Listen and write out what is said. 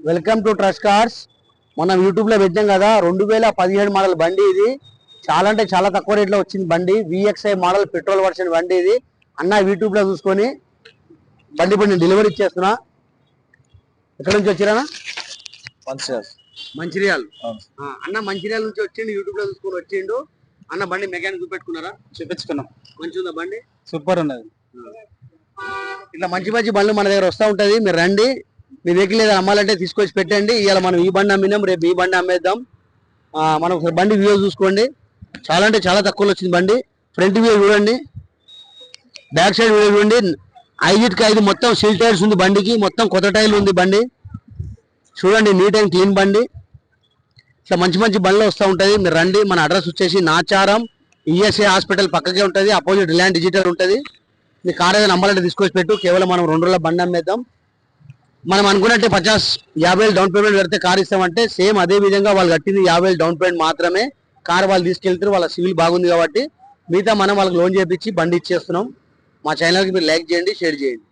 Welcome to trust cars. మనం YouTube లో పెట్టాం కదా, 2017 మోడల్ బండి ఇది. చాలా అంటే చాలా తక్కువ రేట్ లో వచ్చింది బండి. VXI మోడల్ పెట్రోల్ వర్షన్ బండి ఇది. అన్న యూట్యూబ్ లో చూసుకొని బండి ఇప్పుడు నేను డెలివరీ ఇచ్చేస్తున్నా. ఎక్కడి నుంచి వచ్చిరానా? మంచిర్యాల. అన్న మంచిర్యాల నుంచి వచ్చిండు, యూట్యూబ్ లో చూసుకొని వచ్చిండు. అన్న బండి మెకానిక్ చూపెట్టుకున్నారా? చూపించుకున్నాం. మంచిగా ఉందా బండి? సూపర్ ఉన్నది. ఇట్లా మంచి మంచి బండ్లు మన దగ్గర వస్తూ ఉంటది. మీరు రండి, మీ వెహికల్ ఏదైనా అమ్మాలంటే తీసుకొచ్చి పెట్టండి. ఇవాళ మనం ఈ బండి అమ్మినాం, రేపు ఈ బండి అమ్మేద్దాం. మనం ఒకసారి బండి వ్యూ చూసుకోండి. చాలా అంటే చాలా తక్కువలో వచ్చింది బండి. ఫ్రంట్ వ్యూ చూడండి, బ్యాక్ సైడ్ వ్యూ చూడండి. 5 మొత్తం సీల్ టైర్స్ ఉంది బండికి, మొత్తం కొత్త టైర్లు ఉంది బండి. చూడండి, నీట్ అండ్ క్లీన్ బండి. ఇట్లా మంచి మంచి బండ్లు వస్తూ ఉంటుంది. మీరు రండి. మన అడ్రస్ వచ్చేసి నాచారం ESI హాస్పిటల్ పక్కకే ఉంటుంది, అపోజిట్ రిలయన్స్ డిజిటల్ ఉంటుంది. మీ కార్ ఏదైనా అమ్మాలంటే తీసుకొచ్చి పెట్టు. కేవలం మనం 2 రోజుల బండి అమ్మేద్దాం. మనం అనుకున్నట్టే 50,000 డౌన్ పేమెంట్ కడితే కార్ ఇస్తామంటే సేమ్ అదే విధంగా వాళ్ళు కట్టింది 50,000 డౌన్ పేమెంట్ మాత్రమే. కార్ వాళ్ళు తీసుకెళ్తారు, వాళ్ళ సివిల్ బాగుంది కాబట్టి. మిగతా మనం వాళ్ళకి లోన్ చేయించి బండి ఇచ్చేస్తున్నాం. మా ఛానల్కి మీరు లైక్ చేయండి, షేర్ చేయండి.